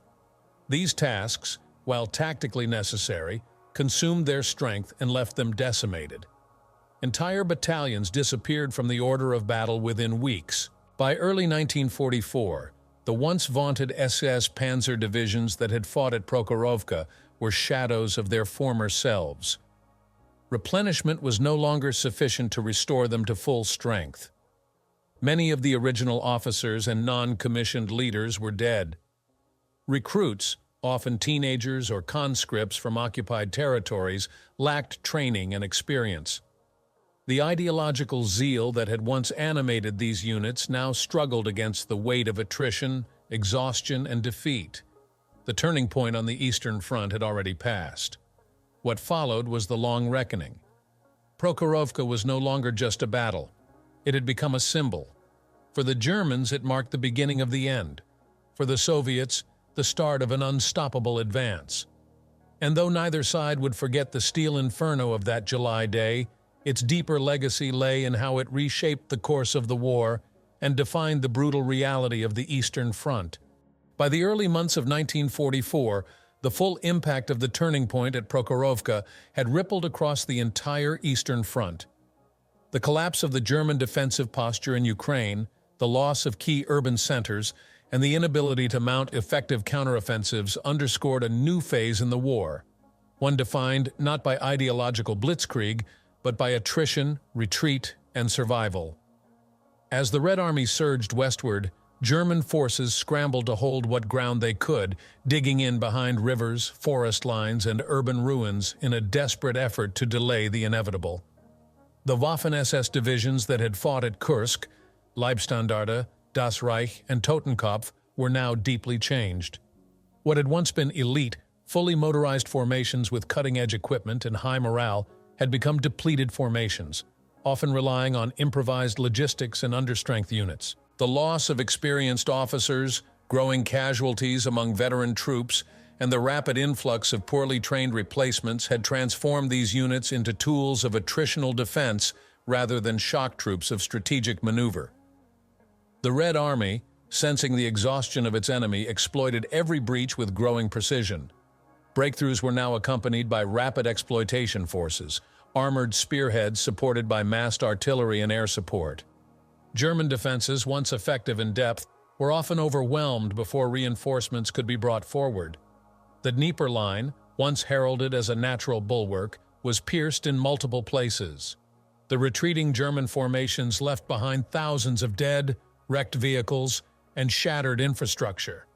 These tasks, while tactically necessary, consumed their strength and left them decimated. Entire battalions disappeared from the order of battle within weeks. By early 1944, the once vaunted SS panzer divisions that had fought at Prokhorovka were shadows of their former selves. Replenishment was no longer sufficient to restore them to full strength. Many of the original officers and non-commissioned leaders were dead. Recruits, often teenagers or conscripts from occupied territories, lacked training and experience. The ideological zeal that had once animated these units now struggled against the weight of attrition, exhaustion, and defeat. The turning point on the Eastern Front had already passed. What followed was the long reckoning. Prokhorovka was no longer just a battle. It had become a symbol. For the Germans, it marked the beginning of the end. For the Soviets, the start of an unstoppable advance. And though neither side would forget the steel inferno of that July day, its deeper legacy lay in how it reshaped the course of the war and defined the brutal reality of the Eastern Front. By the early months of 1944, the full impact of the turning point at Prokhorovka had rippled across the entire Eastern Front. The collapse of the German defensive posture in Ukraine, the loss of key urban centers, and the inability to mount effective counteroffensives underscored a new phase in the war, one defined not by ideological blitzkrieg, but by attrition, retreat, and survival. As the Red Army surged westward, German forces scrambled to hold what ground they could, digging in behind rivers, forest lines, and urban ruins in a desperate effort to delay the inevitable. The Waffen-SS divisions that had fought at Kursk, Leibstandarte, Das Reich, and Totenkopf were now deeply changed. What had once been elite, fully motorized formations with cutting-edge equipment and high morale had become depleted formations, often relying on improvised logistics and understrength units. The loss of experienced officers, growing casualties among veteran troops, and the rapid influx of poorly trained replacements had transformed these units into tools of attritional defense rather than shock troops of strategic maneuver. The Red Army, sensing the exhaustion of its enemy, exploited every breach with growing precision. Breakthroughs were now accompanied by rapid exploitation forces, armored spearheads supported by massed artillery and air support. German defenses, once effective in depth, were often overwhelmed before reinforcements could be brought forward. The Dnieper line, once heralded as a natural bulwark, was pierced in multiple places. The retreating German formations left behind thousands of dead, wrecked vehicles, and shattered infrastructure.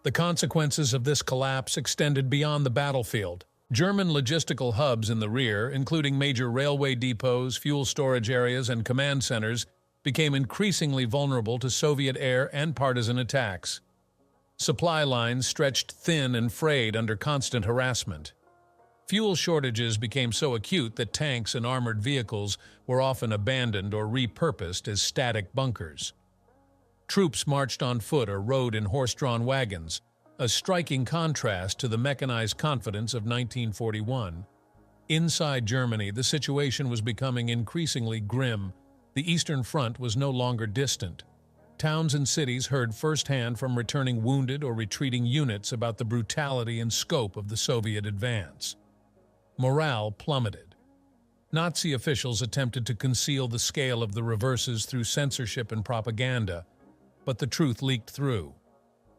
The consequences of this collapse extended beyond the battlefield. German logistical hubs in the rear, including major railway depots, fuel storage areas, and command centers, became increasingly vulnerable to Soviet air and partisan attacks. Supply lines stretched thin and frayed under constant harassment. Fuel shortages became so acute that tanks and armored vehicles were often abandoned or repurposed as static bunkers. Troops marched on foot or rode in horse-drawn wagons, a striking contrast to the mechanized confidence of 1941. Inside Germany, the situation was becoming increasingly grim. The Eastern Front was no longer distant. Towns and cities heard firsthand from returning wounded or retreating units about the brutality and scope of the Soviet advance. Morale plummeted. Nazi officials attempted to conceal the scale of the reverses through censorship and propaganda, but the truth leaked through.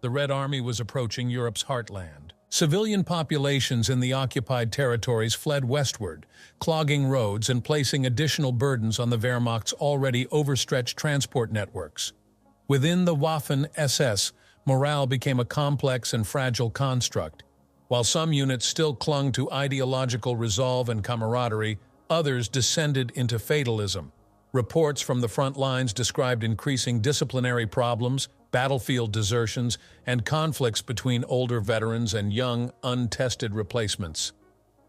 The Red Army was approaching Europe's heartland. Civilian populations in the occupied territories fled westward, clogging roads and placing additional burdens on the Wehrmacht's already overstretched transport networks. Within the Waffen-SS, morale became a complex and fragile construct. While some units still clung to ideological resolve and camaraderie, others descended into fatalism. Reports from the front lines described increasing disciplinary problems, battlefield desertions, and conflicts between older veterans and young, untested replacements.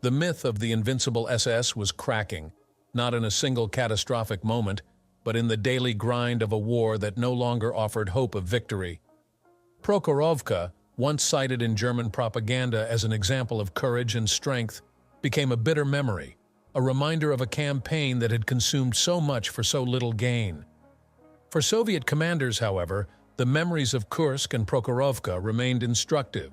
The myth of the invincible SS was cracking, not in a single catastrophic moment, but in the daily grind of a war that no longer offered hope of victory. Prokhorovka, once cited in German propaganda as an example of courage and strength, became a bitter memory, a reminder of a campaign that had consumed so much for so little gain. For Soviet commanders, however, the memories of Kursk and Prokhorovka remained instructive.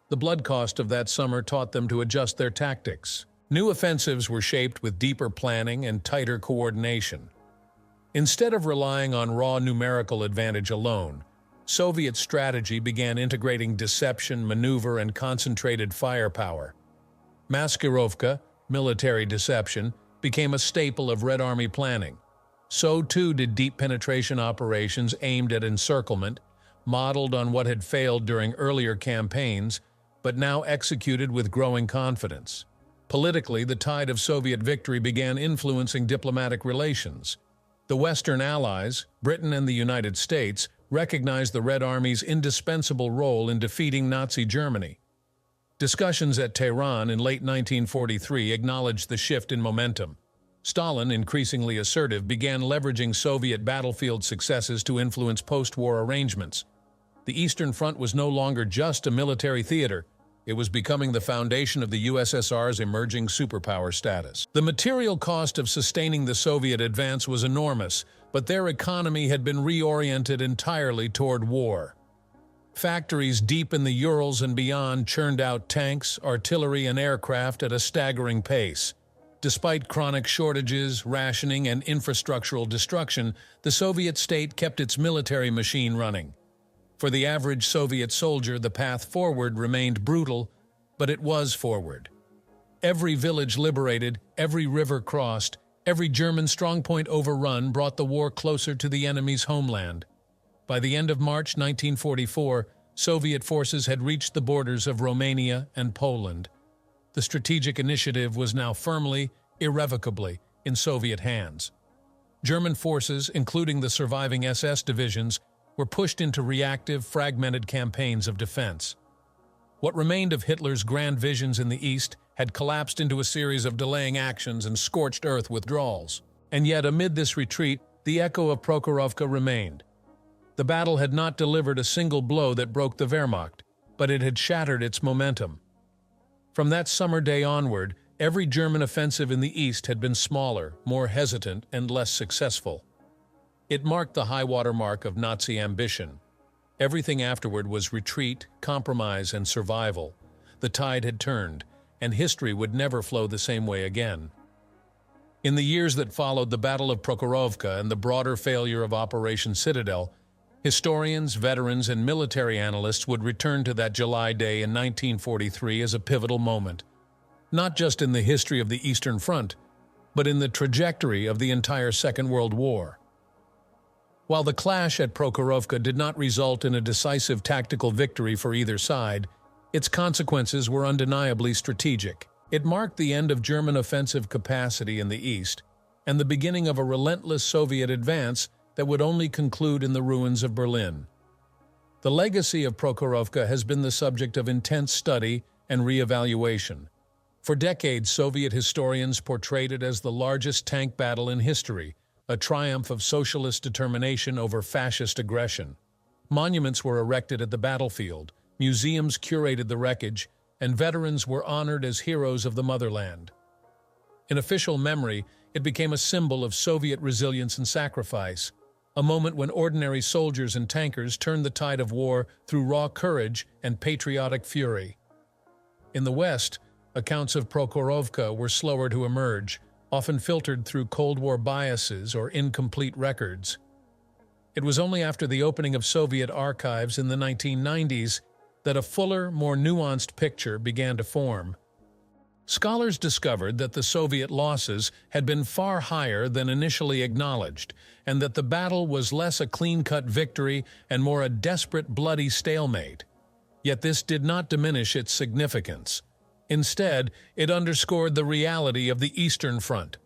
The blood cost of that summer taught them to adjust their tactics. New offensives were shaped with deeper planning and tighter coordination. Instead of relying on raw numerical advantage alone, Soviet strategy began integrating deception, maneuver, and concentrated firepower. Maskirovka, military deception, became a staple of Red Army planning. So too did deep penetration operations aimed at encirclement, modeled on what had failed during earlier campaigns, but now executed with growing confidence. Politically, the tide of Soviet victory began influencing diplomatic relations. The Western Allies, Britain and the United States, recognized the Red Army's indispensable role in defeating Nazi Germany. Discussions at Tehran in late 1943 acknowledged the shift in momentum. Stalin, increasingly assertive, began leveraging Soviet battlefield successes to influence post-war arrangements. The Eastern Front was no longer just a military theater. It was becoming the foundation of the USSR's emerging superpower status. The material cost of sustaining the Soviet advance was enormous, but their economy had been reoriented entirely toward war. Factories deep in the Urals and beyond churned out tanks, artillery, and aircraft at a staggering pace. Despite chronic shortages, rationing, and infrastructural destruction, the Soviet state kept its military machine running. For the average Soviet soldier, the path forward remained brutal, but it was forward. Every village liberated, every river crossed, every German strongpoint overrun brought the war closer to the enemy's homeland. By the end of March 1944, Soviet forces had reached the borders of Romania and Poland. The strategic initiative was now firmly, irrevocably, in Soviet hands. German forces, including the surviving SS divisions, were pushed into reactive, fragmented campaigns of defense. What remained of Hitler's grand visions in the East had collapsed into a series of delaying actions and scorched earth withdrawals. And yet, amid this retreat, the echo of Prokhorovka remained. The battle had not delivered a single blow that broke the Wehrmacht, but it had shattered its momentum. From that summer day onward, every German offensive in the East had been smaller, more hesitant, and less successful. It marked the high-water mark of Nazi ambition. Everything afterward was retreat, compromise, and survival. The tide had turned, and history would never flow the same way again. In the years that followed the Battle of Prokhorovka and the broader failure of Operation Citadel, historians, veterans, and military analysts would return to that July day in 1943 as a pivotal moment, not just in the history of the Eastern Front, but in the trajectory of the entire Second World War. While the clash at Prokhorovka did not result in a decisive tactical victory for either side, its consequences were undeniably strategic. It marked the end of German offensive capacity in the East and the beginning of a relentless Soviet advance that would only conclude in the ruins of Berlin. The legacy of Prokhorovka has been the subject of intense study and reevaluation. For decades, Soviet historians portrayed it as the largest tank battle in history, a triumph of socialist determination over fascist aggression. Monuments were erected at the battlefield, museums curated the wreckage, and veterans were honored as heroes of the motherland. In official memory, it became a symbol of Soviet resilience and sacrifice, a moment when ordinary soldiers and tankers turned the tide of war through raw courage and patriotic fury. In the West, accounts of Prokhorovka were slower to emerge, often filtered through Cold War biases or incomplete records. It was only after the opening of Soviet archives in the 1990s that a fuller, more nuanced picture began to form. Scholars discovered that the Soviet losses had been far higher than initially acknowledged, and that the battle was less a clean-cut victory and more a desperate, bloody stalemate. Yet this did not diminish its significance. Instead, it underscored the reality of the Eastern Front,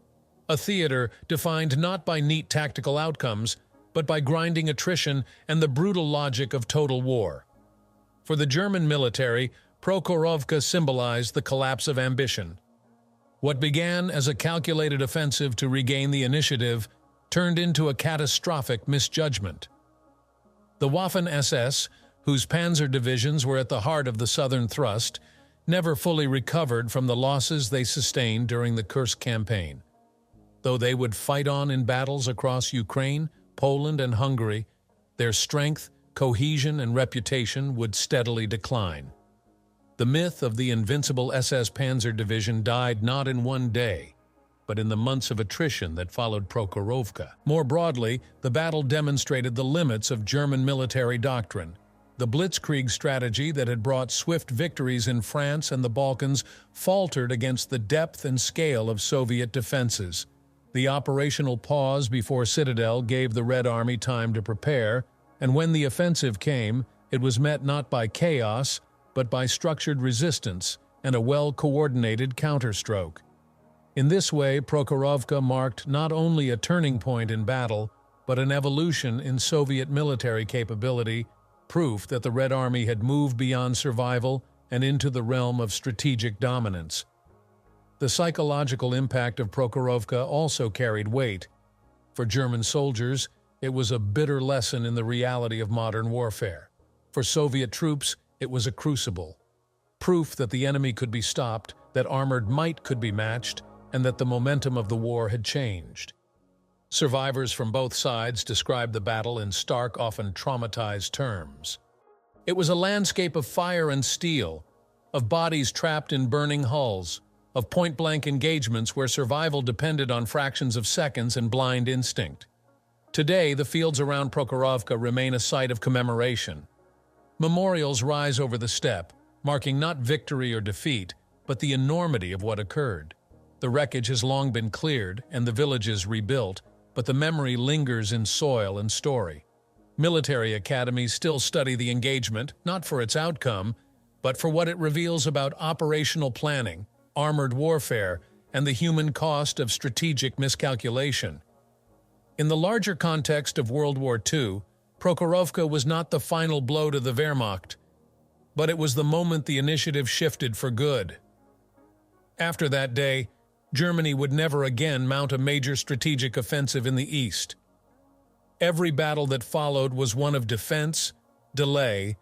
a theater defined not by neat tactical outcomes, but by grinding attrition and the brutal logic of total war. For the German military, Prokhorovka symbolized the collapse of ambition. What began as a calculated offensive to regain the initiative turned into a catastrophic misjudgment. The Waffen-SS, whose panzer divisions were at the heart of the southern thrust, never fully recovered from the losses they sustained during the Kursk campaign. Though they would fight on in battles across Ukraine, Poland, and Hungary, their strength, cohesion, and reputation would steadily decline. The myth of the invincible SS Panzer Division died not in one day, but in the months of attrition that followed Prokhorovka. More broadly, the battle demonstrated the limits of German military doctrine. The blitzkrieg strategy that had brought swift victories in France and the Balkans faltered against the depth and scale of Soviet defenses. The operational pause before Citadel gave the Red Army time to prepare, and when the offensive came, it was met not by chaos, but by structured resistance and a well-coordinated counterstroke. In this way, Prokhorovka marked not only a turning point in battle, but an evolution in Soviet military capability, proof that the Red Army had moved beyond survival and into the realm of strategic dominance. The psychological impact of Prokhorovka also carried weight. For German soldiers, it was a bitter lesson in the reality of modern warfare. For Soviet troops, it was a crucible. Proof that the enemy could be stopped, that armored might could be matched, and that the momentum of the war had changed. Survivors from both sides described the battle in stark, often traumatized terms. It was a landscape of fire and steel, of bodies trapped in burning hulls, of point-blank engagements where survival depended on fractions of seconds and blind instinct. Today, the fields around Prokhorovka remain a site of commemoration. Memorials rise over the steppe, marking not victory or defeat, but the enormity of what occurred. The wreckage has long been cleared and the villages rebuilt, but the memory lingers in soil and story. Military academies still study the engagement, not for its outcome, but for what it reveals about operational planning, armored warfare, and the human cost of strategic miscalculation. In the larger context of World War II, Prokhorovka was not the final blow to the Wehrmacht, but it was the moment the initiative shifted for good. After that day, Germany would never again mount a major strategic offensive in the East. Every battle that followed was one of defense, delay,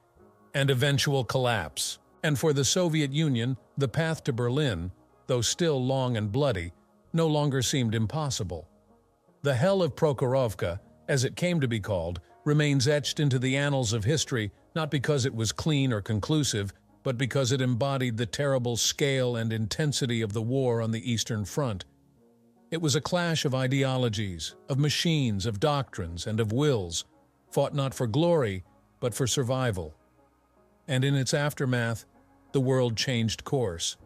and eventual collapse. And for the Soviet Union, the path to Berlin, though still long and bloody, no longer seemed impossible. The Hell of Prokhorovka, as it came to be called, remains etched into the annals of history not because it was clean or conclusive, but because it embodied the terrible scale and intensity of the war on the Eastern Front. It was a clash of ideologies, of machines, of doctrines, and of wills, fought not for glory, but for survival. And in its aftermath, the world changed course.